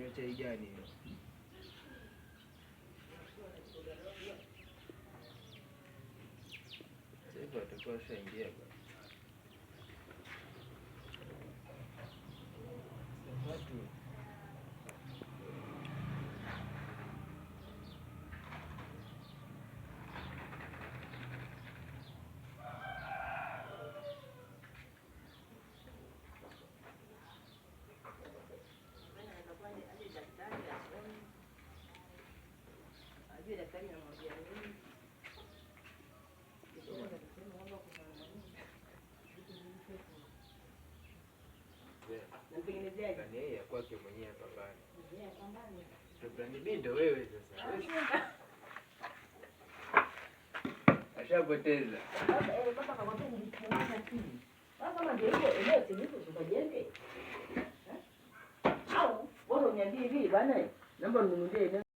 Kunywa chai gani hiyo? Sasa atakuwa shaingia bwana. Watu ni yeye kwake mwenyewe pambani. Mimi ndo wewe sasa. Ashapoteza. Baba kakwambia nilikiona chini. Kama ndio hiyo eneo silipo tukajenge. Au wewe uniambie hivi bwana, naomba ninunulie eneo